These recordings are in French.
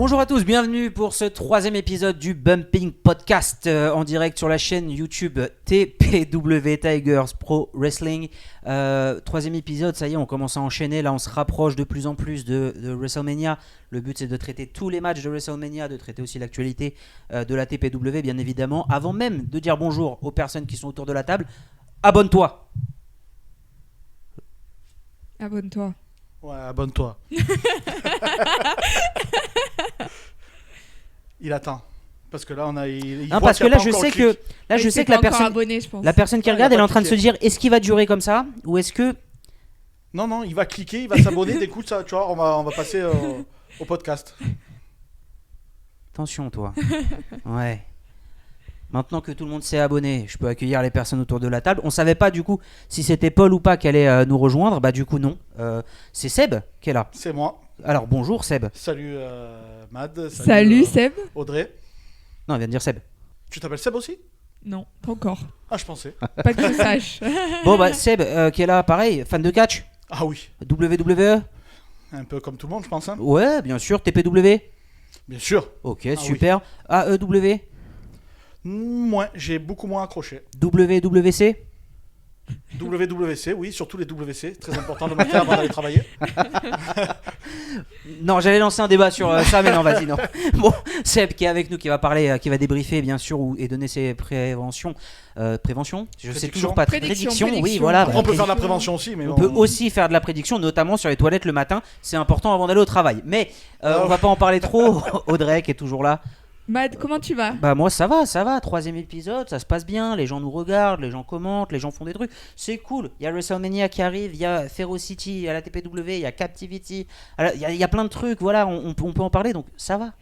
Bonjour à tous, bienvenue pour ce 3e épisode du Bumping Podcast en direct sur la chaîne YouTube TPW Tigers Pro Wrestling. 3e épisode, ça y est, on commence à enchaîner. Là, on se rapproche de plus en plus de WrestleMania. Le but, c'est de traiter tous les matchs de WrestleMania, de traiter aussi l'actualité de la TPW, bien évidemment. Avant même de dire bonjour aux personnes qui sont autour de la table, abonne-toi. Abonne-toi. Ouais, abonne-toi. Il attend. Parce que là, on a. Non, parce que là, je sais que, la personne, abonné, je pense. la personne qui regarde, elle est en train de se dire est-ce qu'il va durer comme ça ou est-ce que. Non, il va cliquer, il va s'abonner. Dès coup, ça, tu vois, on va passer au podcast. Attention, toi. Ouais. Maintenant que tout le monde s'est abonné, je peux accueillir les personnes autour de la table. On savait pas du coup si c'était Paul ou pas qui allait nous rejoindre. Bah du coup non. C'est Seb qui est là. C'est moi. Alors bonjour Seb. Salut Mad. Salut Seb. Audrey. Non, il vient de dire Seb. Tu t'appelles Seb aussi? Non, pas encore. Ah, je pensais. Pas que je sache. Bon bah Seb qui est là, pareil, fan de catch. Ah oui. WWE. Un peu comme tout le monde, je pense. Hein. Ouais, bien sûr. TPW. Bien sûr. Ok, super. AEW. Moins, j'ai beaucoup moins accroché. WWC. WWC, oui, surtout les WC. Très important le matin avant d'aller travailler. Non, j'allais lancer un débat sur ça, mais non, vas-y, non. Bon, Seb qui est avec nous, qui va parler, qui va débriefer, bien sûr, et donner ses préventions. Prévention. Je sais toujours pas. Prédiction. Oui, voilà. On peut faire de la prévention aussi, mais on peut aussi faire de la prédiction, notamment sur les toilettes le matin. C'est important avant d'aller au travail. Mais on va pas en parler trop. Audrey qui est toujours là. Mad, comment tu vas? Bah moi ça va. 3e épisode, ça se passe bien. Les gens nous regardent, les gens commentent, les gens font des trucs. C'est cool. Il y a WrestleMania qui arrive, il y a Ferocity à la TPW, il y a Captivity. Il y a plein de trucs. Voilà, on peut en parler. Donc ça va.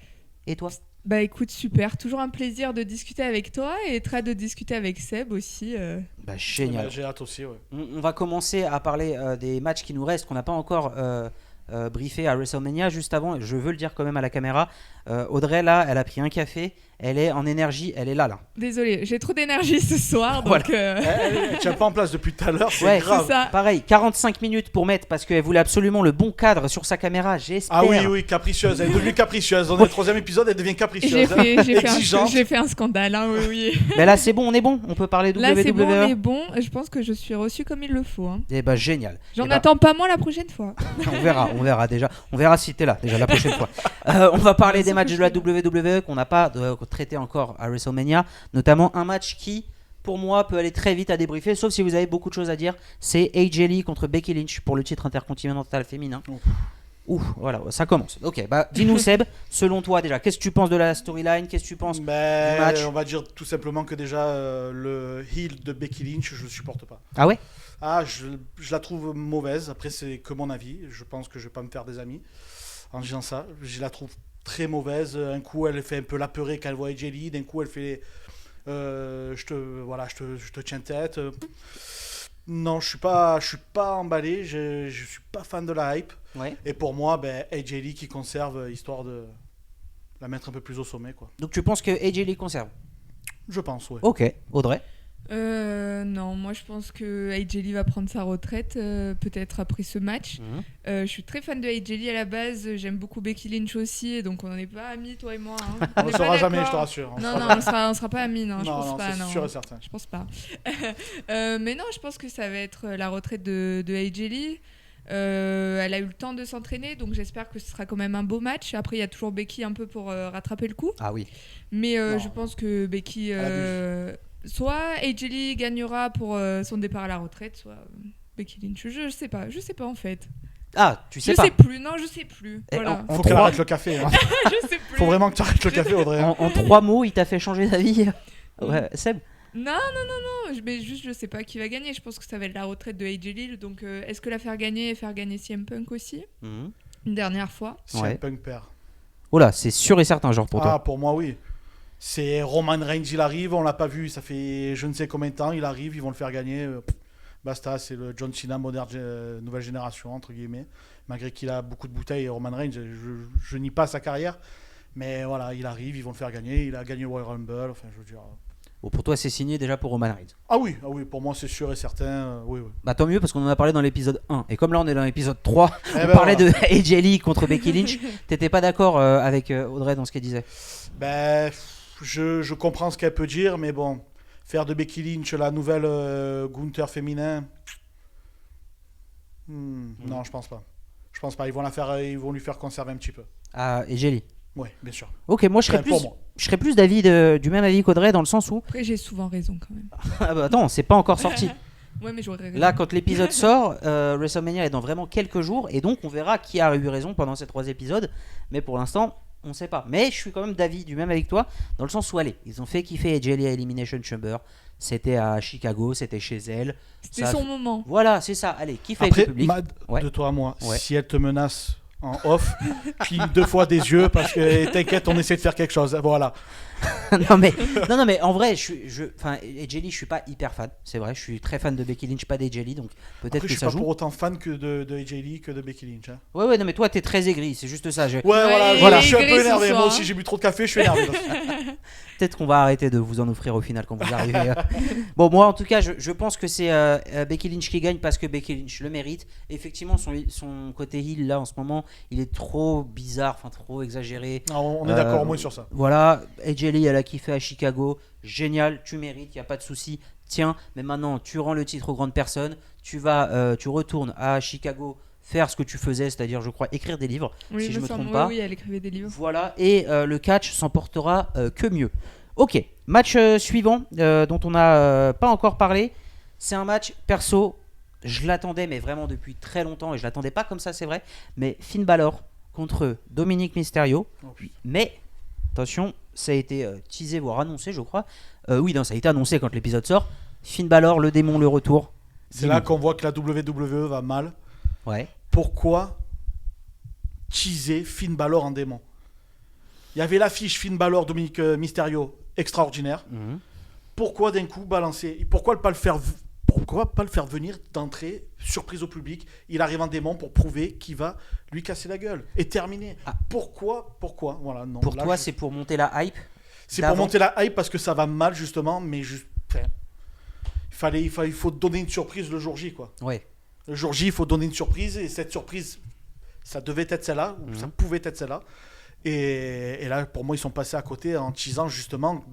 Et toi? Bah écoute, super. Toujours un plaisir de discuter avec toi et très de discuter avec Seb aussi. Bah génial. J'ai hâte aussi, ouais. On va commencer à parler des matchs qui nous restent, qu'on n'a pas encore briefé à WrestleMania. Juste avant, je veux le dire quand même à la caméra, Audrey là, elle a pris un café, elle est en énergie, elle est là. Désolée, j'ai trop d'énergie ce soir, Voilà. donc... Elle tient pas en place depuis tout à l'heure, c'est Ouais, grave. c'est ça. Pareil, 45 minutes pour mettre parce qu'elle voulait absolument le bon cadre sur sa caméra, j'espère. Ah oui, capricieuse. Elle est devenue capricieuse. Dans le 3e épisode, elle devient capricieuse. J'ai fait un scandale, hein, oui. Mais là c'est bon, on est bon, on peut parler WWE. Là c'est bon, on est bon. Je pense que je suis reçue comme il le faut. Hein. Et bah génial. J'en attends pas moins la prochaine fois. On verra déjà. On verra si t'es là déjà la prochaine fois. On va parler des matchs de la WWE qu'on n'a pas traité encore à WrestleMania, notamment un match qui, pour moi, peut aller très vite à débriefer, sauf si vous avez beaucoup de choses à dire. C'est AJ Lee contre Becky Lynch pour le titre intercontinental féminin. Ouh, voilà, ça commence. Ok, bah dis-nous Seb, selon toi déjà, qu'est-ce que tu penses de la storyline? Qu'est-ce que tu penses du match? On va dire tout simplement que déjà le heel de Becky Lynch, je le supporte pas. Ah ouais? Ah, je la trouve mauvaise. Après, c'est que mon avis. Je pense que je vais pas me faire des amis en disant ça. Je la trouve très mauvaise. Un coup, elle fait un peu l'apeurée quand elle voit AJ Lee. D'un coup, elle fait je te tiens tête. Non, je suis pas emballé. Je suis pas fan de la hype. Ouais. Et pour moi, AJ Lee qui conserve, histoire de la mettre un peu plus au sommet, quoi. Donc tu penses que AJ Lee conserve? Je pense, ouais. Ok, Audrey? Non, moi je pense que AJ Lee va prendre sa retraite peut-être après ce match. Je suis très fan de AJ Lee à la base, j'aime beaucoup Becky Lynch aussi, donc on n'en est pas amis toi et moi. Hein. On ne sera jamais, je te rassure. Non, on sera pas amis, non, je pense pas. C'est sûr et certain. Je pense pas. Mais non, je pense que ça va être la retraite de AJ Lee. Elle a eu le temps de s'entraîner, donc j'espère que ce sera quand même un beau match. Après, il y a toujours Becky un peu pour rattraper le coup. Ah oui. Mais je pense que Becky... soit AJ Lee gagnera pour son départ à la retraite, soit Becky Lynch. Je sais pas en fait. Ah, tu sais pas. Je sais plus, non, je sais plus. Voilà. Faut qu'elle arrête le café. Hein. Je sais plus. Faut vraiment que tu arrêtes le café, Audrey. En 3 mots, il t'a fait changer d'avis. Ouais, Seb? Non, mais juste je sais pas qui va gagner. Je pense que ça va être la retraite de AJ Lee. Donc est-ce que la faire gagner et faire gagner CM Punk aussi une dernière fois? CM Punk perd. Oh là, c'est sûr et certain, genre pour toi. Ah, pour moi, oui. C'est Roman Reigns, il arrive, on l'a pas vu, ça fait je ne sais combien de temps, il arrive, ils vont le faire gagner. Basta, c'est le John Cena moderne, nouvelle génération, entre guillemets. Malgré qu'il a beaucoup de bouteilles, Roman Reigns, je nie pas sa carrière. Mais voilà, il arrive, ils vont le faire gagner. Il a gagné le Royal Rumble, enfin, je veux dire... Bon, pour toi, c'est signé déjà pour Roman Reigns. Ah oui, pour moi c'est sûr et certain. Oui. Bah tant mieux parce qu'on en a parlé dans l'épisode 1. Et comme là on est dans l'épisode 3, on ben parlait voilà. de AJ Lee contre Becky Lynch. T'étais pas d'accord avec Audrey dans ce qu'elle disait? Ben, je comprends ce qu'elle peut dire, mais bon, faire de Becky Lynch la nouvelle Gunther féminin, non, je pense pas. Je pense pas. Ils vont lui faire conserver un petit peu. Ah, AJ Lee. Oui, bien sûr. Ok, moi je serais Enfin, pour plus, moi. je serais plus d'avis du même avis qu'Audrey dans le sens où Après, j'ai souvent raison quand même. ah bah attends, c'est pas encore sorti. Ouais, mais j'aurais raison. Là, quand l'épisode sort, WrestleMania est dans vraiment quelques jours et donc on verra qui a eu raison pendant ces 3 épisodes. Mais pour l'instant, on sait pas. Mais je suis quand même d'avis du même avec toi dans le sens où allez, ils ont fait kiffer AJ Lee à Elimination Chamber. C'était à Chicago, c'était chez elle. C'était Ça- son moment. Voilà, c'est ça. Allez, kiffe avec Après, le public. Mad, Ouais. de toi à moi, Ouais. si elle te menace en off, cligne 2 fois des yeux parce que t'inquiète, on essaie de faire quelque chose. Voilà. non mais en vrai, enfin, AJ Lee, je suis pas hyper fan. C'est vrai, je suis très fan de Becky Lynch, pas d'AJ Lee, donc peut-être Après, que je suis ça pas joue. pour autant fan que de AJ Lee que de Becky Lynch. Hein. Ouais, non mais toi t'es très aigri, c'est juste ça. Ouais, voilà, il est je suis un aigri peu ce énervé. soir, Moi hein. aussi, j'ai bu trop de café, je suis énervé. Peut-être qu'on va arrêter de vous en offrir au final quand vous arrivez. Bon, moi en tout cas, je pense que c'est Becky Lynch qui gagne parce que Becky Lynch le mérite. Effectivement, son côté heel là en ce moment, il est trop bizarre, enfin trop exagéré. Non, on est d'accord au moins sur ça. Voilà, AJ Lee, elle a kiffé à Chicago. Génial, tu mérites, il n'y a pas de souci. Tiens, mais maintenant, tu rends le titre aux grandes personnes. Tu retournes à Chicago faire ce que tu faisais, c'est-à-dire, je crois, écrire des livres, Oui, si je me semble, trompe pas. Oui, elle écrivait des livres. Voilà, et le catch s'en portera que mieux. Ok, match suivant dont on n'a pas encore parlé. C'est un match perso, je l'attendais, mais vraiment depuis très longtemps, et je l'attendais pas comme ça, c'est vrai. Mais Finn Balor contre Dominic Mysterio. Oh, putain. Mais attention, ça a été teasé, voire annoncé, je crois. Oui, non, ça a été annoncé quand l'épisode sort. Finn Balor, le démon, le retour. C'est là qu'on voit que la WWE va mal. Ouais. Pourquoi teaser Finn Balor en démon? Il y avait l'affiche Finn Balor, Dominique Mysterio, extraordinaire. Mhm. Pourquoi d'un coup balancer? Pourquoi pas le faire venir d'entrée, surprise au public? Il arrive en démon pour prouver qu'il va lui casser la gueule et terminer. Ah. Pourquoi? Voilà, non. Pour Là, toi, c'est pour monter la hype. c'est d'avant. pour monter la hype parce que ça va mal justement, mais il faut donner une surprise le jour J, quoi. Ouais. Le jour J, il faut donner une surprise et cette surprise, ça devait être celle-là, ou ça pouvait être celle-là. Et là, pour moi, ils sont passés à côté en teasant justement,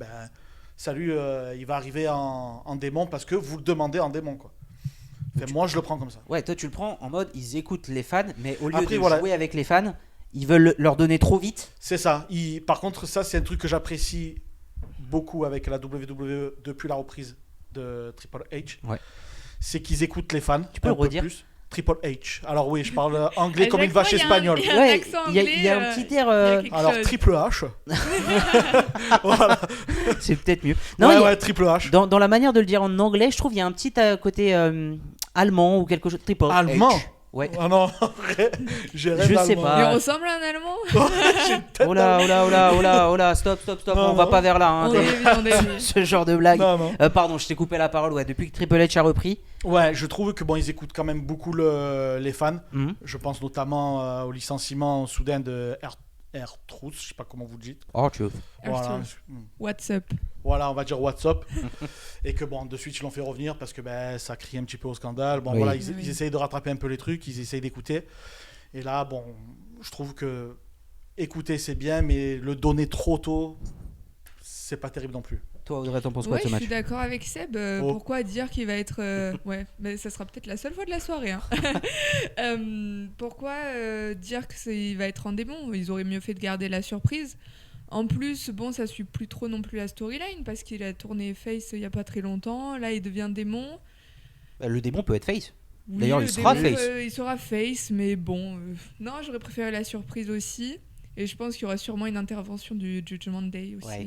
salut, il va arriver en démon parce que vous le demandez en démon, quoi. Enfin, moi, je le prends comme ça. Ouais, toi tu le prends en mode ils écoutent les fans, mais au lieu Après, de voilà. jouer avec les fans, ils veulent leur donner trop vite. C'est ça. Par contre, ça, c'est un truc que j'apprécie beaucoup avec la WWE depuis la reprise de Triple H. Ouais. C'est qu'ils écoutent les fans. Tu peux un le peu redire plus. Triple H. Alors oui, je parle anglais À comme chaque une vache fois, il y a un- espagnole. il y a un Ouais, accent il y a anglais, un petit air. il y a quelque Alors chose. Triple H. Voilà. C'est peut-être mieux. Non, Ouais, Triple H. dans la manière de le dire en anglais, je trouve il y a un petit côté allemand ou quelque chose. Triple Allemand. H. Ouais. Ah non, j'ai rien Je sais d'allemand. pas. Il ressemble à un Allemand. Oh là, stop, Non, on va non. pas vers là. Hein, On est ce genre de blague. Non. Pardon, je t'ai coupé la parole. Ouais, depuis que Triple H a repris. Ouais, je trouve que bon, ils écoutent quand même beaucoup les fans. Mhm. Je pense notamment au licenciement soudain de R-Truth, je sais pas comment vous le dites. Oh, tu veux. Voilà. R-Truth. What's up? Voilà, on va dire WhatsApp. Et que bon, de suite, ils l'ont fait revenir parce que ça crie un petit peu au scandale. Bon, Oui. voilà, Oui. ils essayent de rattraper un peu les trucs, ils essayent d'écouter. Et là, bon, je trouve que écouter, c'est bien, mais le donner trop tôt, c'est pas terrible non plus. Toi, Audrey, t'en penses quoi Ouais, de ce je match? suis d'accord avec Seb. Oh. Pourquoi dire qu'il va être. Ouais, mais ça sera peut-être la seule fois de la soirée. Hein. Pourquoi dire qu'il va être en démon? Ils auraient mieux fait de garder la surprise. En plus, bon, ça suit plus trop non plus la storyline parce qu'il a tourné face il y a pas très longtemps. Là, il devient démon. Le démon peut être face. Oui, D'ailleurs, le il sera démon, face. il sera face, mais bon. Non, j'aurais préféré la surprise aussi. Et je pense qu'il y aura sûrement une intervention du Judgment Day aussi. Ouais.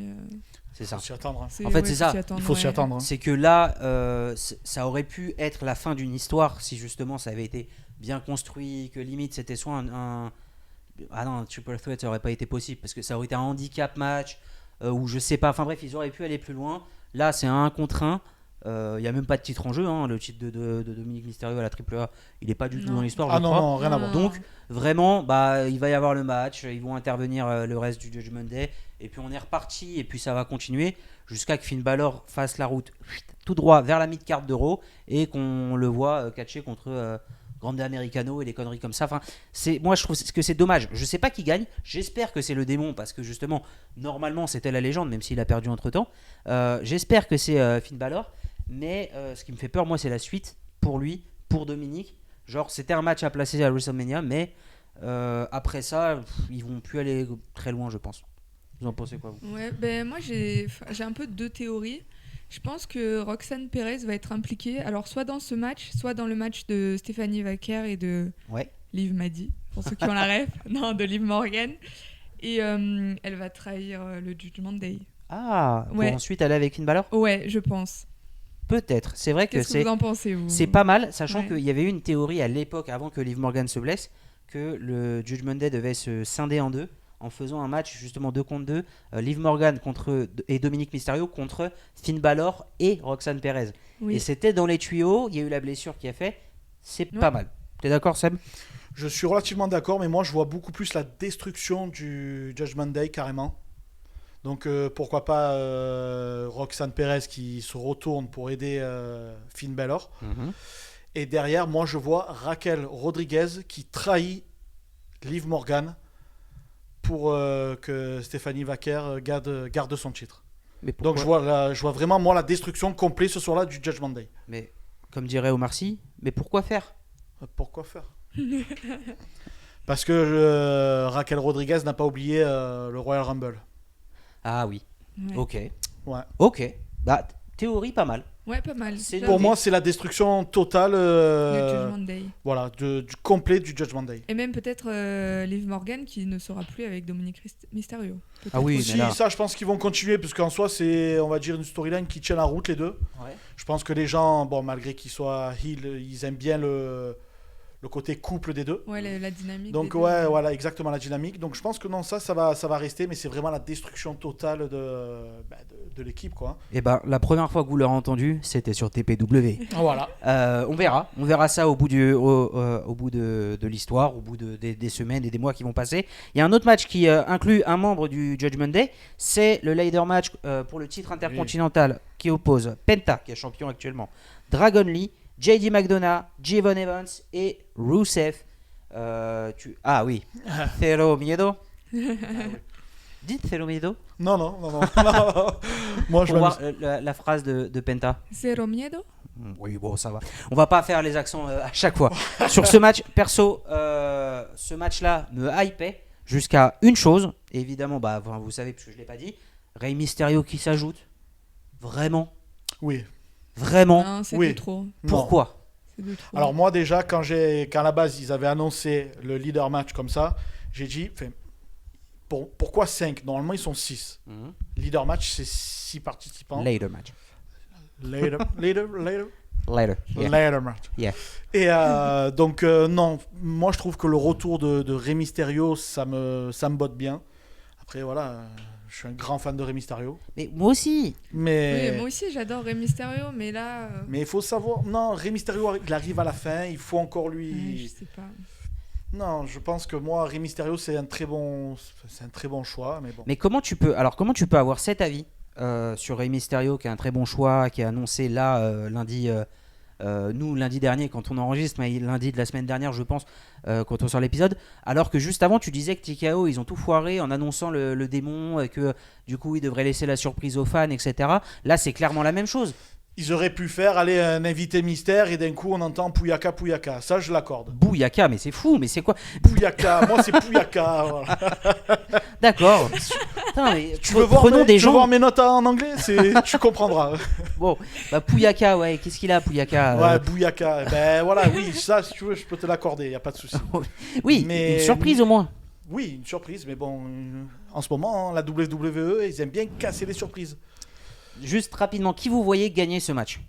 C'est ça. Faut s'y attendre. Hein. En fait, c'est ça. Il faut s'y attendre. Hein. C'est que là, ça aurait pu être la fin d'une histoire si justement ça avait été bien construit, que limite c'était soit un ah non, un triple threat ça aurait pas été possible parce que ça aurait été un handicap match ou je sais pas. Enfin bref, ils auraient pu aller plus loin. Là, c'est un 1 contre 1. Il n'y a même pas de titre en jeu. Hein. Le titre de Dominic Mysterio à la AAA, il n'est pas du tout Non. dans l'histoire. Ah je non, crois. non, rien à voir. Donc vraiment, il va y avoir le match, ils vont intervenir le reste du Judgment Day, et puis on est reparti, et puis ça va continuer. jusqu'à que Finn Balor fasse la route tout droit vers la mid-card de Raw et qu'on le voit catcher contre Grande Americano et des conneries comme ça. Enfin, moi je trouve que c'est dommage. Je sais pas qui gagne. J'espère que c'est le démon parce que justement, normalement c'était la légende, même s'il a perdu entre temps. J'espère que c'est Finn Balor. Mais ce qui me fait peur, moi, c'est la suite pour lui, pour Dominique. Genre, c'était un match à placer à WrestleMania, mais après ça, ils vont plus aller très loin, je pense. Vous en pensez quoi, vous ? Ouais, ben moi j'ai un peu deux théories. Je pense que Roxanne Perez va être impliquée, alors soit dans ce match, soit dans le match de Stephanie Vaquer et de Liv Maddy, pour ceux qui ont la ref, non, de Liv Morgan. Et elle va trahir le Judgment Day. Ah, pour ensuite aller avec Finn Balor ? Ouais, je pense. Peut-être. C'est vrai que Qu'est-ce que vous en pensez, vous ? C'est pas mal, sachant qu'il y avait eu une théorie à l'époque, avant que Liv Morgan se blesse, que le Judgment Day devait se scinder en deux, en faisant un match justement 2 contre 2, Liv Morgan et Dominique Mysterio contre Finn Balor et Roxanne Perez. Oui. Et c'était dans les tuyaux, il y a eu la blessure qui a fait, c'est pas mal. T'es d'accord, Seb ? Je suis relativement d'accord, mais moi je vois beaucoup plus la destruction du Judgment Day carrément. Donc pourquoi pas Roxanne Perez qui se retourne pour aider Finn Balor. Et derrière, moi je vois Raquel Rodriguez qui trahit Liv Morgan pour que Stephanie Vaquer garde son titre. Donc je vois vraiment moi la destruction complète ce soir-là du Judgment Day. Mais comme dirait Omar Sy, mais pourquoi faire ? Pourquoi faire ? Parce que Raquel Rodriguez n'a pas oublié le Royal Rumble. Ah oui. Ouais. Ok. Ouais. Ok. Bah théorie pas mal. Ouais, pas mal. Pour moi, c'est la destruction totale du Judgment Day. Voilà, du complet du Judgment Day. Et même peut-être Liv Morgan qui ne sera plus avec Dominique Mysterio. Peut-être. Ah oui, si, ça, je pense qu'ils vont continuer parce qu'en soi, c'est, on va dire, une storyline qui tient la route les deux. Ouais. Je pense que les gens, bon, malgré qu'ils soient heel, ils aiment bien le côté couple des deux. Ouais, la dynamique. Donc ouais, voilà, exactement la dynamique. Donc je pense que non, ça va rester, mais c'est vraiment la destruction totale de l'équipe, quoi. Et ben la première fois que vous l'aurez entendu, c'était sur TPW. Voilà. On verra ça au bout de l'histoire, au bout des semaines et des mois qui vont passer. Il y a un autre match qui inclut un membre du Judgment Day, c'est le ladder match pour le titre intercontinental qui oppose Penta, qui est champion actuellement, Dragon Lee, JD McDonough, Javon Evans et Rusev. Ah oui, Cero Miedo. Dites Cero Miedo. Non. Moi, je vais voir la phrase de Penta. Cero Miedo. Oui, bon, ça va. On va pas faire les accents à chaque fois. Sur ce match, perso, ce match-là me hypait jusqu'à une chose. Évidemment, vous savez, parce que je l'ai pas dit, Rey Mysterio qui s'ajoute. Vraiment. Oui. Vraiment. Non, c'est de trop. Pourquoi ? C'est de trop. Alors moi déjà, quand à la base ils avaient annoncé le leader match comme ça, j'ai dit, pourquoi 5 ? Normalement ils sont 6. Leader match c'est 6 participants. Later match. Later. Yeah. Later match. Yeah. Et donc non, moi je trouve que le retour de Rey Mysterio, ça me botte bien. Après voilà, je suis un grand fan de Rey Mysterio. Mais moi aussi. Mais oui, moi aussi j'adore Rey Mysterio, mais là. Mais il faut savoir, non, Rey Mysterio il arrive à la fin, il faut encore lui. Ouais, je sais pas. Non, je pense que moi Rey Mysterio c'est un très bon choix, mais bon. Mais comment tu peux avoir cet avis sur Rey Mysterio qui est un très bon choix, qui est annoncé là lundi. Nous lundi dernier quand on enregistre, mais lundi de la semaine dernière je pense quand on sort l'épisode, alors que juste avant tu disais que TKO ils ont tout foiré en annonçant le démon, que du coup ils devraient laisser la surprise aux fans, etc. Là c'est clairement la même chose. Ils auraient pu faire un invité mystère et d'un coup on entend Pouyaka, ça je l'accorde. Bouyaka, mais c'est fou, mais c'est quoi Pouyaka, moi c'est Pouyaka. Voilà. D'accord. Putain, mais tu veux voir mes notes en anglais, tu comprendras. Bon, Pouyaka, ouais, qu'est-ce qu'il a Pouyaka Ouais, Bouyaka, voilà, oui, ça si tu veux je peux te l'accorder, y a pas de souci. Oui, mais une surprise au moins. Oui, une surprise, mais bon, en ce moment, la WWE, ils aiment bien casser les surprises. Juste rapidement, qui vous voyez gagner ce match ?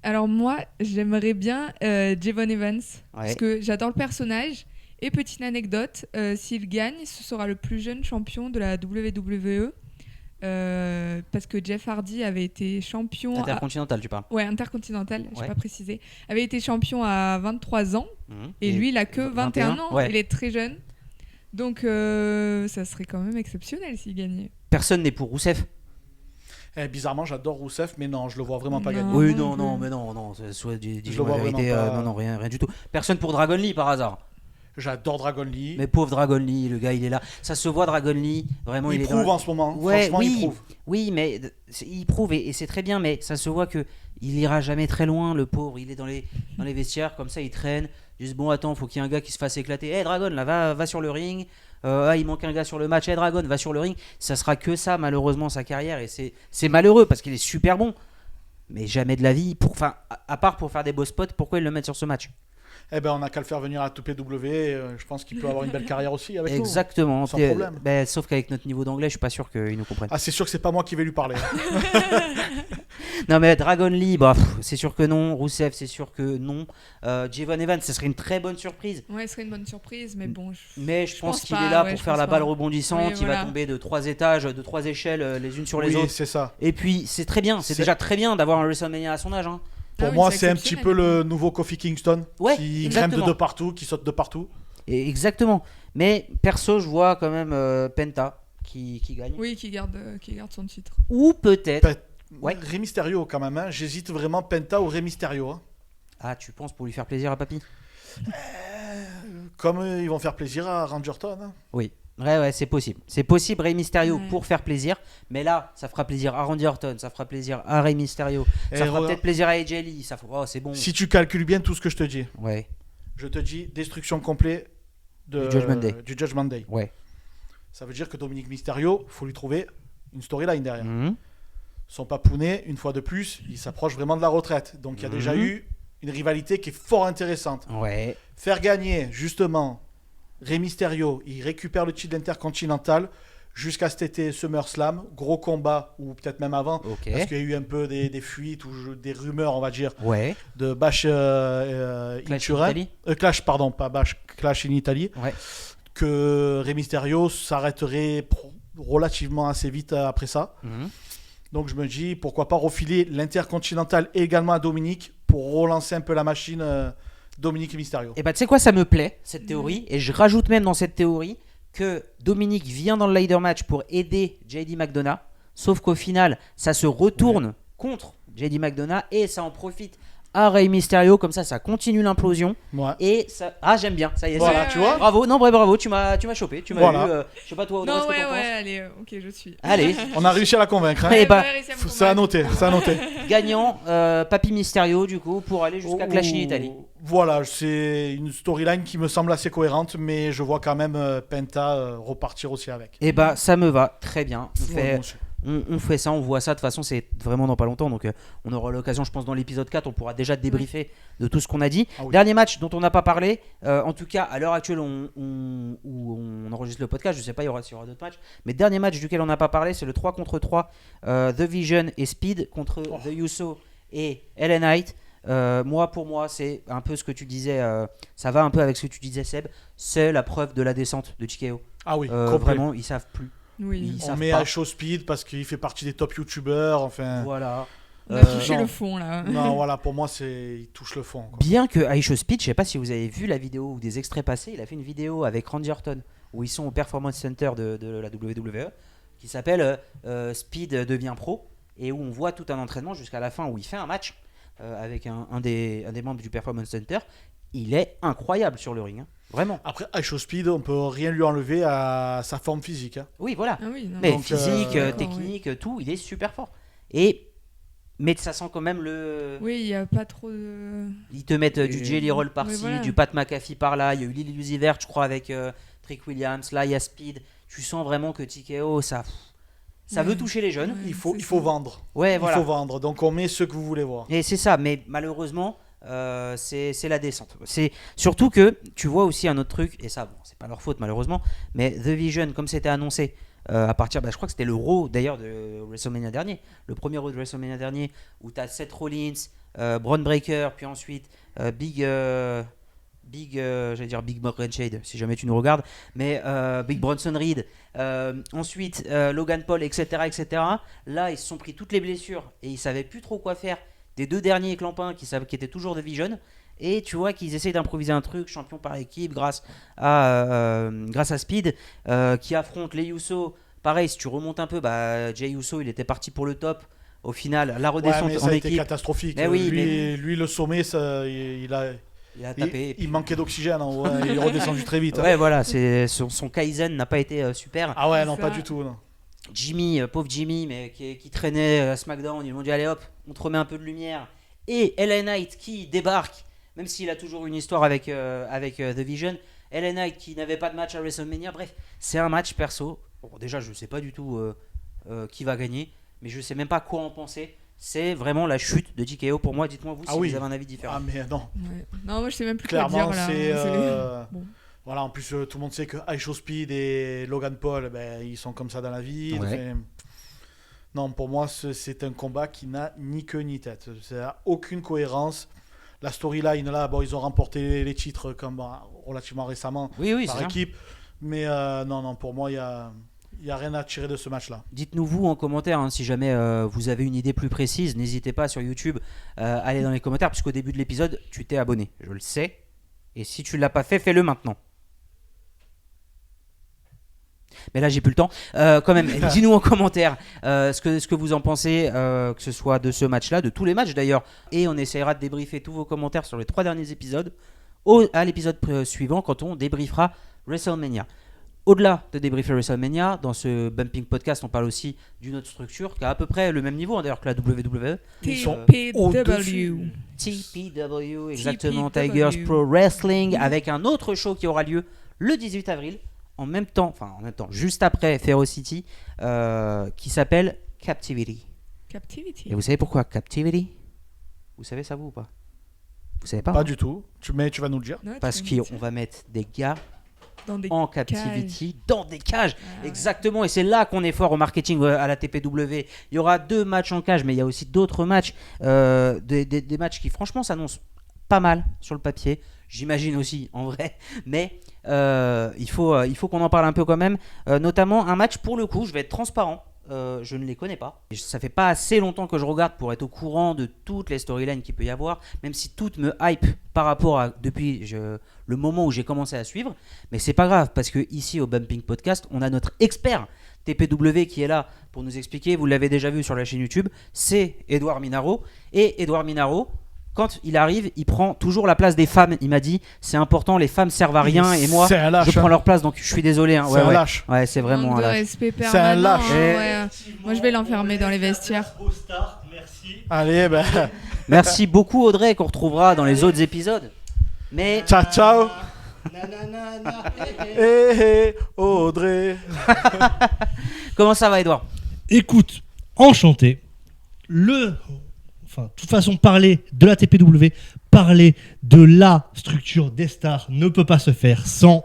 Alors moi, j'aimerais bien Javon Evans, parce que j'adore le personnage. Et petite anecdote, s'il gagne, ce sera le plus jeune champion de la WWE. Parce que Jeff Hardy avait été champion... Intercontinental, tu parles ? Ouais, intercontinental, je n'ai pas précisé. Avait été champion à 23 ans. Et lui, il a que 21 ans. Ouais. Il est très jeune. Donc, ça serait quand même exceptionnel s'il gagnait. Personne n'est pour Rousseff ? Bizarrement, j'adore Rousseff, mais non, je le vois vraiment pas Non. gagner. Oui, non non, plus. mais non, dis-moi le vois la vérité, vraiment pas. non, rien du tout. Personne pour Dragon Lee par hasard. J'adore Dragon Lee. Mais pauvre Dragon Lee, le gars, il est là. Ça se voit, Dragon Lee, vraiment, il il est prouve dans... en ce moment. Ouais, Franchement, il oui, prouve. oui, mais il prouve et c'est très bien, mais ça se voit que il ira jamais très loin, le pauvre. Il est dans les vestiaires, comme ça, il traîne. Juste bon, attends, faut qu'il y ait un gars qui se fasse éclater. Hey Dragon, là, va sur le ring. Il manque un gars sur le match. Hey Dragon, va sur le ring. Ça sera que ça, malheureusement, sa carrière. Et c'est malheureux parce qu'il est super bon. Mais jamais de la vie, à part pour faire des beaux spots, pourquoi ils le mettent sur ce match? Eh ben, on n'a qu'à le faire venir à TPW. Je pense qu'il peut avoir une belle carrière aussi avec Exactement. nous. Sans problème. Sauf qu'avec notre niveau d'anglais, je suis pas sûr qu'ils nous comprennent. Ah, c'est sûr que c'est pas moi qui vais lui parler. Non mais Dragon Lee, c'est sûr que non. Rousseff, c'est sûr que non. Javon Evans, ce serait une très bonne surprise. Ouais, ce serait une bonne surprise, mais bon. Mais je pense qu'il pas, est là ouais, pour je faire pense la pas. balle rebondissante. Oui, Il va voilà. tomber de 3 étages, de 3 échelles, les unes sur les Oui, autres. c'est ça. Et puis c'est très bien. C'est C'est- déjà très bien d'avoir un WrestleMania à son âge. Hein. Pour Ah oui, moi, c'est c'est un petit peu exceptionnel. le nouveau Kofi Kingston Ouais, qui exactement. grimpe de partout, qui saute de partout. Et exactement. Mais perso, je vois quand même Penta qui gagne. Oui, qui garde son titre. Ou peut-être. Ouais. Rey Mysterio quand même. Hein. J'hésite vraiment Penta ou Rey Mysterio. Hein. Ah, tu penses pour lui faire plaisir à Papy? Comme ils vont faire plaisir à Randy Orton. Hein. Oui. Ouais, c'est possible. C'est possible, Rey Mysterio Ouais. pour faire plaisir. Mais là, ça fera plaisir à Randy Orton, ça fera plaisir à Rey Mysterio, Et ça fera regarde, peut-être plaisir à AJ Lee. Ça fera... Oh, c'est bon. Si tu calcules bien tout ce que je te dis, Ouais, je te dis destruction complète Du Judgment Day. du Judgment Day. ouais. Ça veut dire que Dominique Mysterio, il faut lui trouver une storyline derrière. Mhm. Son papounet, une fois de plus, il s'approche vraiment de la retraite. Donc il y a déjà eu une rivalité qui est fort intéressante. Ouais. Faire gagner, justement, Rey Mysterio, il récupère le titre intercontinental jusqu'à cet été SummerSlam. Gros combat, ou peut-être même avant, Ok. parce qu'il y a eu un peu des fuites ou des rumeurs, on va dire, Ouais. de Bash in Clash Turin. in Italy. Clash, pardon, pas Bash, Clash in Italy. Ouais. Que Rey Mysterio s'arrêterait relativement assez vite après ça. Mhm. Donc je me dis, pourquoi pas refiler l'intercontinental également à Dominique pour relancer un peu la machine Dominique Mysterio. Et bah, tu sais quoi, ça me plaît, cette théorie. Et je rajoute même dans cette théorie que Dominique vient dans le ladder match pour aider JD McDonough. Sauf qu'au final, ça se retourne contre JD McDonough et ça en profite à Rey Mysterio. Comme ça continue l'implosion. Ouais. Et ça. Ah, j'aime bien. Ça y est, Voilà, ça- tu vois. Bravo, non, bravo, tu m'as chopé. Tu m'as Voilà. eu. Je sais pas toi, Audrey, ce Non, que ouais, t'en penses. allez, ok, je suis. Allez, On a réussi à la convaincre. Hein. Eh bah, Ça a noté, ça a noté. gagnant, Papy Mysterio, du coup, pour aller jusqu'à Clash in Italy. Voilà, c'est une storyline qui me semble assez cohérente, mais je vois quand même Penta repartir aussi avec. Et bah, ça me va très bien. Ouais, bon, c'est- On fait ça, on voit ça. De toute façon, c'est vraiment dans pas longtemps. Donc, on aura l'occasion, je pense, dans l'épisode 4, on pourra déjà débriefer de tout ce qu'on a dit. Ah oui. Dernier match dont on n'a pas parlé. En tout cas, à l'heure actuelle, où on enregistre le podcast, je sais pas s'il y aura d'autres matchs. Mais dernier match duquel on n'a pas parlé, c'est le 3 contre 3. The Vision et Speed contre The Uso et LA Knight. Pour moi, c'est un peu ce que tu disais. Ça va un peu avec ce que tu disais, Seb. C'est la preuve de la descente de TKO. Ah oui, complet. Vraiment, ils savent plus. Oui. Ils On savent met pas. à Show Speed parce qu'il fait partie des top youtubeurs. Enfin, Voilà. On a touché non. le fond là. non, voilà, pour moi, il touche le fond. Quoi. Bien que Aisho Speed, je sais pas si vous avez vu la vidéo ou des extraits passés, il a fait une vidéo avec Randy Orton où ils sont au Performance Center de la WWE qui s'appelle Speed devient pro et où on voit tout un entraînement jusqu'à la fin où il fait un match avec un des membres du Performance Center. Il est incroyable sur le ring, hein. Vraiment. Après, Show Speed, on peut rien lui enlever à sa forme physique. Hein. Oui, voilà. Ah oui, non. Mais Donc, physique, d'accord, technique, tout, il est super fort. Mais ça sent quand même le. Oui, il n'y a pas trop de. Ils te mettent du Jelly Roll par-ci, Oui, voilà. du Pat McAfee par-là. Il y a eu Lily Uzi Vert, je crois, avec Trick Williams. Là, il y a Speed. Tu sens vraiment que TKO, ça Ouais. veut toucher les jeunes. Ouais, Il faut c'est ça. vendre. Ouais, Il voilà. faut vendre. Donc, on met ce que vous voulez voir. Et c'est ça, mais malheureusement, c'est la descente. C'est surtout que tu vois aussi un autre truc, et ça, bon, c'est pas leur faute malheureusement, mais The Vision, comme c'était annoncé à partir, je crois que c'était le Raw d'ailleurs de WrestleMania dernier, le premier Raw de WrestleMania dernier, où tu as Seth Rollins, Braun Breaker, puis ensuite Big Morgan Shade, si jamais tu nous regardes, mais Big Bronson Reed, ensuite Logan Paul, etc., etc. Là, ils se sont pris toutes les blessures et ils savaient plus trop quoi faire des deux derniers clampins qui étaient toujours de Vision. Et tu vois qu'ils essayent d'improviser un truc, champion par équipe, grâce à Speed, qui affronte les Usos, Pareil, si tu remontes un peu, Jey Uso, il était parti pour le top. Au final, la Ouais, redescente mais ça en a été équipe, catastrophique. Mais oui, lui, le sommet, il a, il a tapé. il manquait d'oxygène en haut. Hein, il est redescendu très vite. Ouais, voilà, son Kaizen n'a pas été super. Ah ouais, non, C'est pas ça. du tout. Non. Jimmy, pauvre Jimmy, mais qui traînait à SmackDown, ils lui ont dit allez hop, on te remet un peu de lumière. Et LA Knight qui débarque, même s'il a toujours une histoire avec The Vision. LA Knight qui n'avait pas de match à WrestleMania. Bref, c'est un match perso. Bon, déjà, je ne sais pas du tout qui va gagner, mais je ne sais même pas quoi en penser. C'est vraiment la chute de TKO pour moi. Dites-moi vous si oui. vous avez un avis différent. Ah, mais non. Ouais. Non, moi je sais même plus quoi Clairement, dire là. c'est. Bon. Voilà, en plus, tout le monde sait que Ice Speed et Logan Paul, ils sont comme ça dans la vie. Ouais. Enfin, non, pour moi, c'est un combat qui n'a ni queue ni tête. Ça n'a aucune cohérence. La storyline, là, ils ont remporté les titres relativement récemment Oui, par c'est ça. équipe. Mais non, pour moi, il n'y a rien à tirer de ce match-là. Dites-nous vous en commentaire si jamais vous avez une idée plus précise. N'hésitez pas sur YouTube, allez dans les commentaires, puisqu'au début de l'épisode, tu t'es abonné. Je le sais. Et si tu ne l'as pas fait, fais-le maintenant. Mais là, j'ai plus le temps. Quand même, dis-nous en commentaire ce que vous en pensez, que ce soit de ce match-là, de tous les matchs d'ailleurs. Et on essaiera de débriefer tous vos commentaires sur les 3 derniers épisodes à l'épisode suivant quand on débriefera WrestleMania. Au-delà de débriefer WrestleMania, dans ce Bumping Podcast, on parle aussi d'une autre structure qui a à peu près le même niveau d'ailleurs que la WWE. Ils sont TPW. TPW, exactement, TPW. Tigers Pro Wrestling, avec un autre show qui aura lieu le 18 avril, en même temps, juste après Ferocity, qui s'appelle Captivity. Captivity. Et vous savez pourquoi Captivity? Vous savez ça vous ou pas? Vous savez pas? Pas hein du tout. Mais tu vas nous le dire. Ouais, tu Parce peux me dire. qu'on va mettre des gars Dans des en captivity dans des cages. Exactement, et c'est là qu'on est fort au marketing à la TPW. Il y aura 2 matchs en cage, mais il y a aussi d'autres matchs, des matchs qui franchement s'annoncent pas mal sur le papier. J'imagine aussi en vrai, mais il faut qu'on en parle un peu quand même. Notamment un match, pour le coup, je vais être transparent. Je ne les connais pas. Ça fait pas assez longtemps que je regarde pour être au courant de toutes les storylines qu'il peut y avoir, même si toutes me hype par rapport à depuis le moment où j'ai commencé à suivre. Mais c'est pas grave parce que ici au Bumping Podcast, on a notre expert TPW qui est là pour nous expliquer. Vous l'avez déjà vu sur la chaîne YouTube, c'est Edouard Minaro. Et Edouard Minaro, quand il arrive, il prend toujours la place des femmes. Il m'a dit, c'est important, les femmes servent à rien et moi, C'est un lâche, je prends hein. leur place. Donc je suis désolé. Hein. C'est un lâche. Ouais, c'est vraiment Manque un de lâche. respect C'est un permanent, lâche. hein, ouais. Moi je vais l'enfermer dans les vestiaires. Beau star, merci. Allez, Merci beaucoup Audrey, qu'on retrouvera dans les autres épisodes. Mais ciao, ciao. Nanana, Audrey. comment ça va Edouard? Écoute, enchanté. De toute façon, parler de la TPW, parler de la structure des stars ne peut pas se faire sans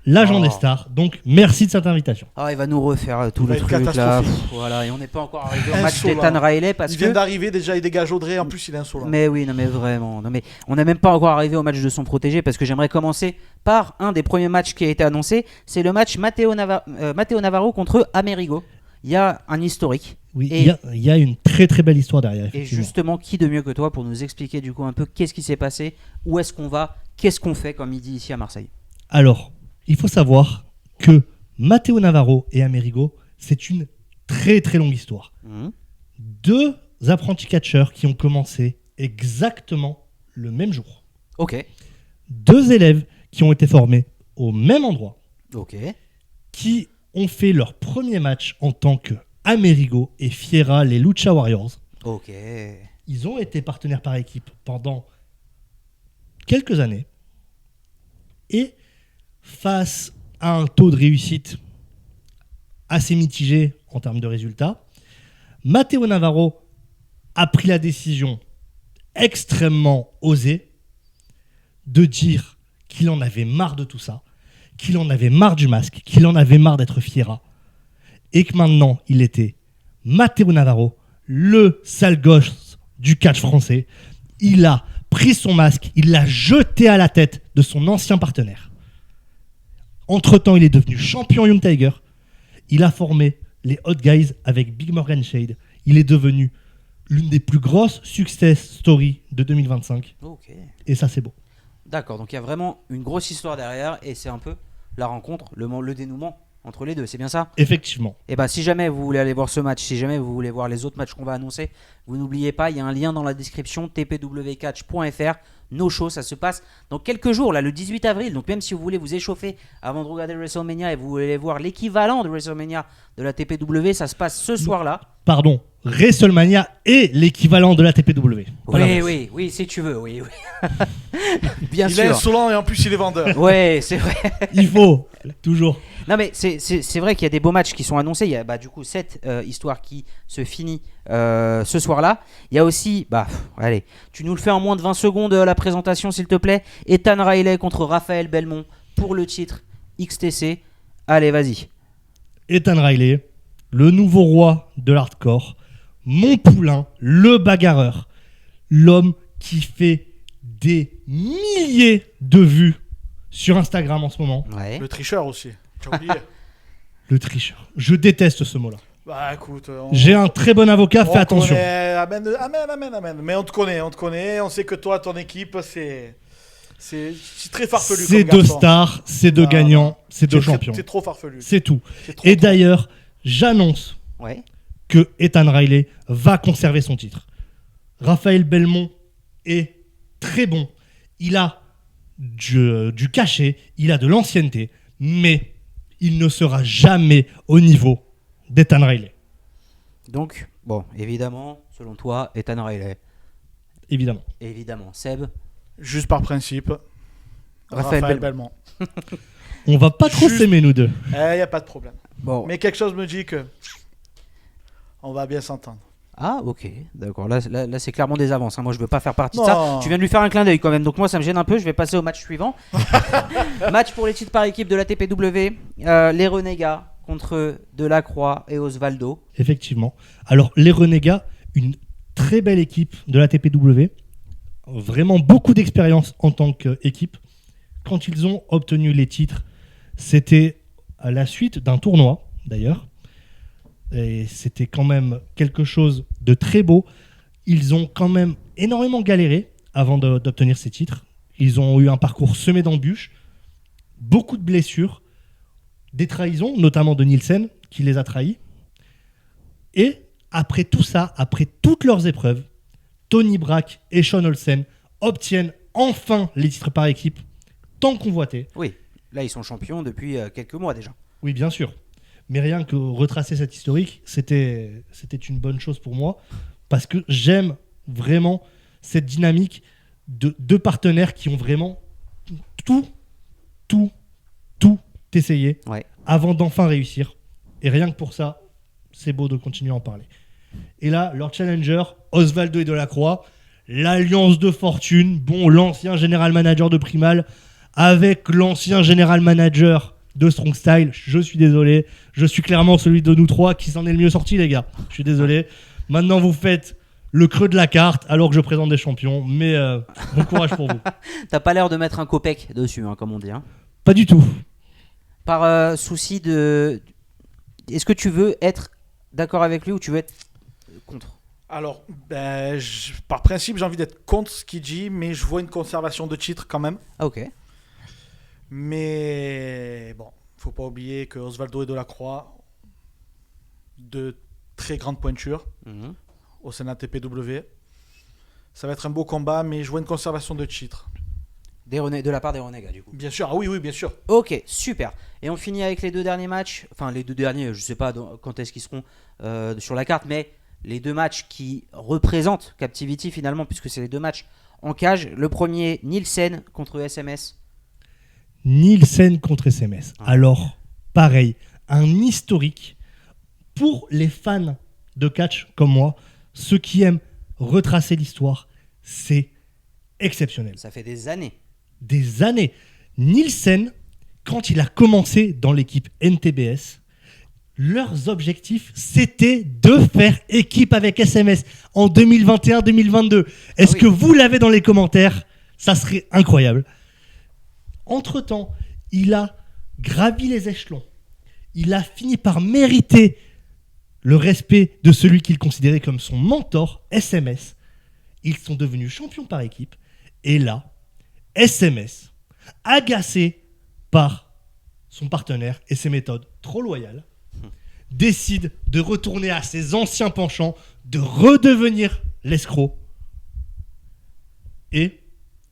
l'agent Oh. des stars. Donc, merci de cette invitation. Ah, il va nous refaire tout Il va le être truc là. catastrophique. Voilà, et on n'est pas encore arrivé au match Insolent. d'Ethan Riley parce Il vient que. d'arriver, déjà il dégage Audrey, en plus il est insolent. Mais oui, non mais vraiment. Non mais on n'est même pas encore arrivé au match de son protégé parce que j'aimerais commencer par un des premiers matchs qui a été annoncé. C'est le match Matteo Navarro contre Amerigo. Il y a un historique. Oui, Et- il y a une très très belle histoire derrière. Et Effectivement. justement, qui de mieux que toi pour nous expliquer du coup un peu qu'est-ce qui s'est passé, où est-ce qu'on va, qu'est-ce qu'on fait comme il dit ici à Marseille. Alors, il faut savoir que Matteo Navarro et Amerigo, c'est une très très longue histoire. Mhm. 2 apprentis catcheurs qui ont commencé exactement le même jour. Ok. 2 élèves qui ont été formés au même endroit, Ok. qui ont fait leur premier match en tant que Amerigo et Fiera, les Lucha Warriors. Ok. Ils ont été partenaires par équipe pendant quelques années. Et face à un taux de réussite assez mitigé en termes de résultats, Matteo Navarro a pris la décision extrêmement osée de dire qu'il en avait marre de tout ça, qu'il en avait marre du masque, qu'il en avait marre d'être Fiera, et que maintenant il était Matteo Navarro, le sale gosse du catch français. Il a pris son masque, il l'a jeté à la tête de son ancien partenaire. Entre-temps, il est devenu champion Young Tiger. Il a formé les Hot Guys avec Big Morgan Shade. Il est devenu l'une des plus grosses success stories de 2025. Ok. Et ça, c'est beau. D'accord, donc il y a vraiment une grosse histoire derrière et c'est un peu la rencontre, le dénouement entre les deux, c'est bien ça? Effectivement. Et bah si jamais vous voulez aller voir ce match, si jamais vous voulez voir les autres matchs qu'on va annoncer, vous n'oubliez pas, il y a un lien dans la description, tpwcatch.fr. No Show, ça se passe dans quelques jours, là, le 18 avril. Donc même si vous voulez vous échauffer avant de regarder WrestleMania et vous voulez voir l'équivalent de WrestleMania de la TPW, ça se passe ce soir-là. Pardon, WrestleMania est l'équivalent de la TPW. Pas l'inverse. Oui, si tu veux, oui. Bien Il est sûr. insolent et en plus il est vendeur. Ouais, c'est vrai. Il faut, toujours. Non mais c'est vrai qu'il y a des beaux matchs qui sont annoncés. Il y a du coup cette histoire qui se finit ce soir-là. Il y a aussi, allez, tu nous le fais en moins de 20 secondes la présentation s'il te plaît. Ethan Riley contre Raphaël Belmont pour le titre XTC. Allez, vas-y. Ethan Riley, le nouveau roi de l'hardcore, mon poulain, le bagarreur, l'homme qui fait des milliers de vues sur Instagram en ce moment. Ouais. Le tricheur aussi. Tu as oublié. Le tricheur. Je déteste ce mot-là. Bah écoute, J'ai un très bon avocat, fais attention. Amen. Mais on te connaît, on sait que toi, ton équipe, c'est très farfelu. C'est comme deux garçon. stars, c'est deux gagnants, c'est deux champions. C'est trop farfelu. C'est tout. C'est trop, Et trop. d'ailleurs, j'annonce Ouais. que Ethan Riley va conserver son titre. Raphaël Belmont est très bon. Il a du cachet, il a de l'ancienneté, mais il ne sera jamais au niveau d'Ethan Riley, Donc, bon, évidemment, selon toi, Ethan Riley. évidemment. Évidemment. Seb. Juste par principe. Raphaël Belmont. On va pas trop Juste- s'aimer, nous deux. Il n'y a pas de problème. Bon. Mais quelque chose me dit que on va bien s'entendre. Ah, ok. D'accord. Là c'est clairement des avances. Hein. Moi, je veux pas faire partie de Non. ça. Tu viens de lui faire un clin d'œil quand même. Donc, moi, ça me gêne un peu. Je vais passer au match suivant. Match pour les titres par équipe de la TPW. Les Renégats contre Delacroix et Osvaldo. Effectivement. Alors, les Renégats, une très belle équipe de la TPW. Vraiment beaucoup d'expérience en tant qu'équipe. Quand ils ont obtenu les titres, c'était à la suite d'un tournoi, d'ailleurs. Et c'était quand même quelque chose de très beau. Ils ont quand même énormément galéré avant d'obtenir ces titres. Ils ont eu un parcours semé d'embûches, beaucoup de blessures, des trahisons, notamment de Nielsen, qui les a trahis. Et après tout ça, après toutes leurs épreuves, Tony Brack et Sean Olsen obtiennent enfin les titres par équipe, tant convoités. Oui. Là, ils sont champions depuis quelques mois déjà. Oui, bien sûr. Mais rien que retracer cette historique, c'était une bonne chose pour moi, parce que j'aime vraiment cette dynamique de deux partenaires qui ont vraiment tout essayé Ouais. avant d'enfin réussir. Et rien que pour ça, c'est beau de continuer à en parler. Et là, leur challenger, Osvaldo et Delacroix, l'alliance de fortune, bon, l'ancien général manager de Primal avec l'ancien général manager de Strong Style. Je suis désolé, je suis clairement celui de nous trois qui s'en est le mieux sorti, les gars. Je suis désolé. Maintenant, vous faites le creux de la carte alors que je présente des champions, mais bon courage pour vous. T'as pas l'air de mettre un copec dessus, hein, comme on dit. Hein. Pas du tout. Par souci de... Est-ce que tu veux être d'accord avec lui ou tu veux être contre? Alors, par principe, j'ai envie d'être contre ce qu'il dit, mais je vois une conservation de titre quand même. Ah, ok. Mais bon, faut pas oublier que Osvaldo et Delacroix, de très grande pointure Mhm. au sein de la TPW. Ça va être un beau combat, mais je vois une conservation de titre. De la part des Renégats, du coup. Bien sûr, ah oui, bien sûr. Ok, super. Et on finit avec les deux derniers matchs. Enfin, les deux derniers, je sais pas quand est-ce qu'ils seront sur la carte, mais les deux matchs qui représentent Captivity finalement, puisque c'est les deux matchs en cage. Le premier, Nielsen contre SMS. Nielsen contre SMS. Ah. Alors, pareil, un historique pour les fans de catch comme moi, ceux qui aiment retracer l'histoire, c'est exceptionnel. Ça fait des années. Des années. Nielsen, quand il a commencé dans l'équipe NTBS, leurs objectifs, c'était de faire équipe avec SMS en 2021-2022. Est-ce oui. que vous l'avez dans les commentaires? Ça serait incroyable. Entre-temps, il a gravi les échelons. Il a fini par mériter le respect de celui qu'il considérait comme son mentor, SMS. Ils sont devenus champions par équipe. Et là, SMS, agacé par son partenaire et ses méthodes trop loyales, décide de retourner à ses anciens penchants, de redevenir l'escroc. Et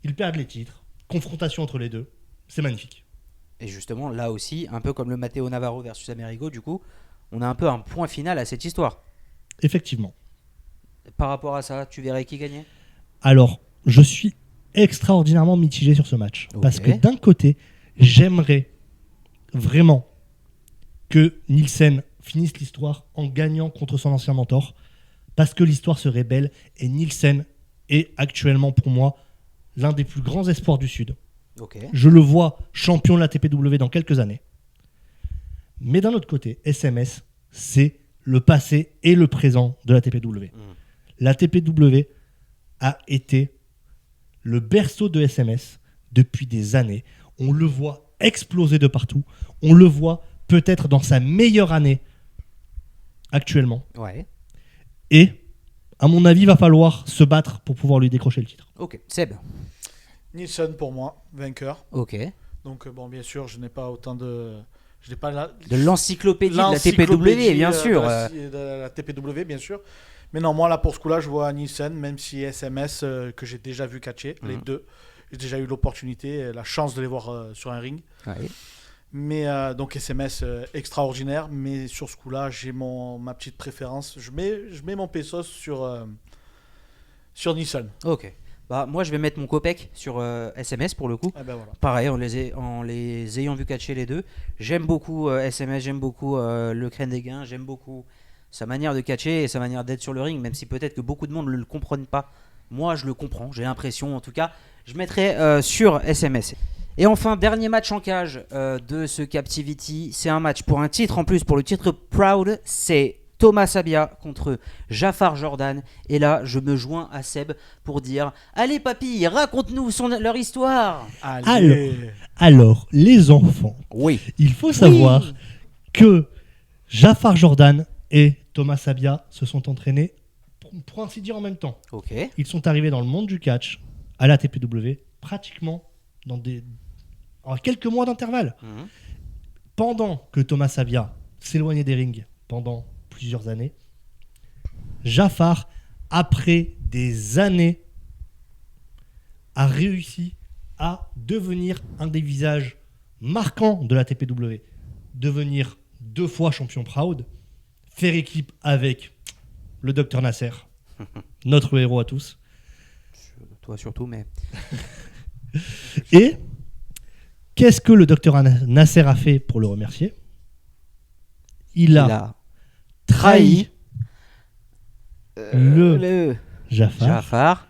ils perdent les titres. Confrontation entre les deux. C'est magnifique. Et justement, là aussi, un peu comme le Matteo Navarro versus Amerigo, du coup, on a un peu un point final à cette histoire. Effectivement. Par rapport à ça, tu verrais qui gagnait ? Alors, je suis extraordinairement mitigé sur ce match. Ok. Parce que d'un côté, j'aimerais vraiment que Nielsen finisse l'histoire en gagnant contre son ancien mentor. Parce que l'histoire serait belle. Et Nielsen est actuellement, pour moi, l'un des plus grands espoirs du Sud. Ok. Je le vois champion de la TPW dans quelques années. Mais d'un autre côté, SMS, c'est le passé et le présent de la TPW. La TPW a été le berceau de SMS depuis des années. On le voit exploser de partout. On le voit peut-être dans sa meilleure année actuellement. Ouais. Et, à mon avis, il va falloir se battre pour pouvoir lui décrocher le titre. Ok. Seb. Nielsen pour moi, vainqueur. Ok. Donc bon, bien sûr, je n'ai pas autant de... Je n'ai pas De l'encyclopédie de la TPW, bien sûr. De la TPW, bien sûr. Mais non, moi, là, pour ce coup-là, je vois Nielsen, même si SMS, que j'ai déjà vu catcher, les deux. J'ai déjà eu l'opportunité, la chance de les voir sur un ring. Ouais. Mais donc SMS extraordinaire. Mais sur ce coup-là, j'ai ma petite préférence. Je mets mon pesos sur Nielsen. Ok. Bah, moi, je vais mettre mon copec sur SMS pour le coup. Ah ben voilà. Pareil, en les ayant vu catcher les deux. J'aime beaucoup SMS, j'aime beaucoup le Crène des Gains, j'aime beaucoup sa manière de catcher et sa manière d'être sur le ring, même si peut-être que beaucoup de monde ne le comprennent pas. Moi, je le comprends, j'ai l'impression. En tout cas, je mettrai sur SMS. Et enfin, dernier match en cage de ce Captivity. C'est un match pour un titre en plus, pour le titre Proud. C'est Thomas Sabia contre Jafar Jordan. Et là, je me joins à Seb pour dire « Allez papy, raconte-nous leur histoire !» Alors, les enfants, Oui. il faut savoir que Jafar Jordan et Thomas Sabia se sont entraînés, pour ainsi dire, en même temps. Ok. Ils sont arrivés dans le monde du catch, à la TPW, pratiquement en quelques mois d'intervalle. Mhm. Pendant que Thomas Sabia s'éloignait des rings pendant plusieurs années, Jafar, après des années, a réussi à devenir un des visages marquants de la TPW, devenir 2 fois champion Proud, faire équipe avec le Dr Nasser, notre héros à tous. Toi surtout, mais... Et qu'est-ce que le Dr Nasser a fait pour le remercier ? Il a trahi le Jafar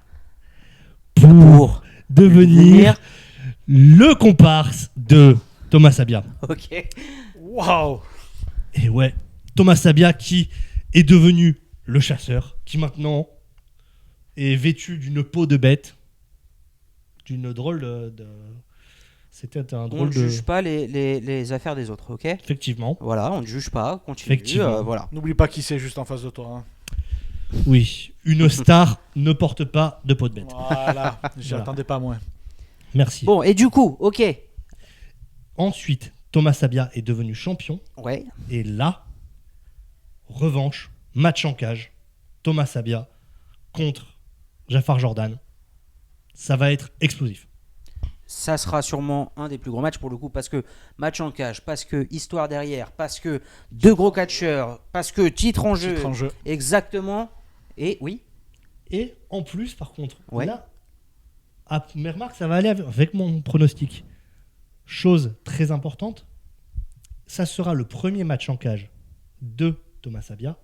pour devenir le comparse de Thomas Sabia. Ok. Waouh! Et ouais, Thomas Sabia qui est devenu le chasseur, qui maintenant est vêtu d'une peau de bête, d'une drôle de... C'était un On drôle ne de... juge pas les affaires des autres, ok ? Effectivement. Voilà, on ne juge pas, continue. Effectivement. Voilà. N'oublie pas qui c'est juste en face de toi. Hein. Oui, une star ne porte pas de peau de bête. Voilà, j'y Voilà. attendais pas moins. Merci. Bon, et du coup, ok. Ensuite, Thomas Sabia est devenu champion. Ouais. Et là, revanche, match en cage. Thomas Sabia contre Jafar Jordan. Ça va être explosif. Ça sera sûrement un des plus gros matchs pour le coup, parce que match en cage, parce que histoire derrière, parce que 2 gros catcheurs, parce que titre en jeu. Titre en jeu. Exactement. Et oui. Et en plus, par contre, Ouais. là, mes remarques, ça va aller avec mon pronostic. Chose très importante, ça sera le premier match en cage de Thomas Sabia,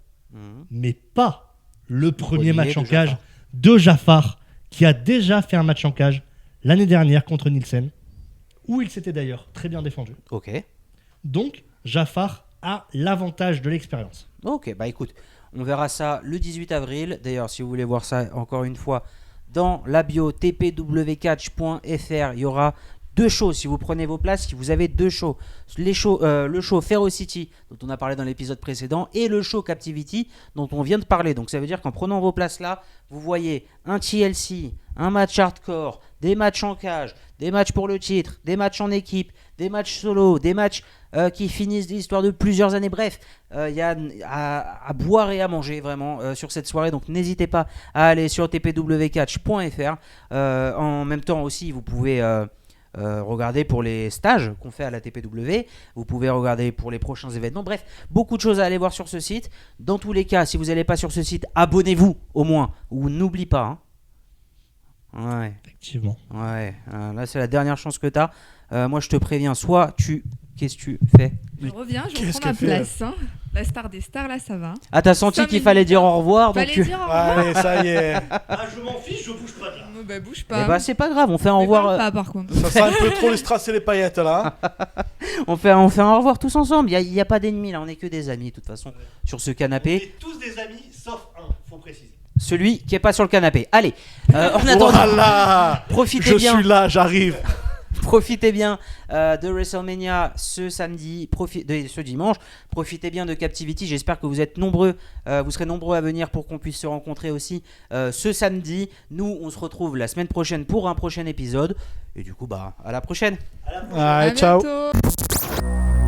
mais pas le premier match en cage de Jafar, qui a déjà fait un match en cage l'année dernière contre Nielsen, où il s'était d'ailleurs très bien défendu. Ok. Donc, Jafar a l'avantage de l'expérience. Ok, bah écoute, on verra ça le 18 avril. D'ailleurs, si vous voulez voir ça encore une fois, dans la bio tpwcatch.fr, il y aura 2 shows. Si vous prenez vos places, si vous avez 2 shows, le show Ferocity dont on a parlé dans l'épisode précédent et le show Captivity dont on vient de parler. Donc ça veut dire qu'en prenant vos places là, vous voyez un TLC, un match hardcore, des matchs en cage, des matchs pour le titre, des matchs en équipe, des matchs solo, des matchs qui finissent l'histoire de plusieurs années. Bref, il y a à boire et à manger vraiment sur cette soirée. Donc n'hésitez pas à aller sur tpwcatch.fr. En même temps aussi, vous pouvez regarder pour les stages qu'on fait à la TPW. Vous pouvez regarder pour les prochains événements. Bref, beaucoup de choses à aller voir sur ce site. Dans tous les cas, si vous n'allez pas sur ce site, abonnez-vous au moins. Ou n'oublie pas. Ouais. Effectivement. Ouais. Là, c'est la dernière chance que tu as. Moi, je te préviens. Soit tu... Qu'est-ce que tu fais? Je reviens, je qu'est-ce reprends ma qu'elle fait, place. Hein. La star des stars, là, ça va. Ah, t'as senti 5 qu'il fallait dire au revoir. Donc Fallait dire au revoir. Allez, ça y est. Ah, je m'en fiche, je bouge pas de là. Oh, bah, bouge Eh pas. bah, c'est pas grave. On fait un au Mais revoir. parle pas, par contre. Ça sent un peu trop les strass et les paillettes là. On fait un au revoir tous ensemble. Il y a pas d'ennemis là. On est que des amis de toute façon sur ce On canapé. est tous des amis, sauf un, faut préciser. Celui qui est pas sur le canapé. Allez. En attendant, Voilà. profitez Je bien. suis là, j'arrive. Profitez bien de WrestleMania ce samedi, ce dimanche. Profitez bien de Captivity. J'espère que vous êtes nombreux, vous serez nombreux à venir pour qu'on puisse se rencontrer aussi ce samedi. Nous, on se retrouve la semaine prochaine pour un prochain épisode. Et du coup, à la prochaine. À la prochaine. À Allez, ciao. bientôt.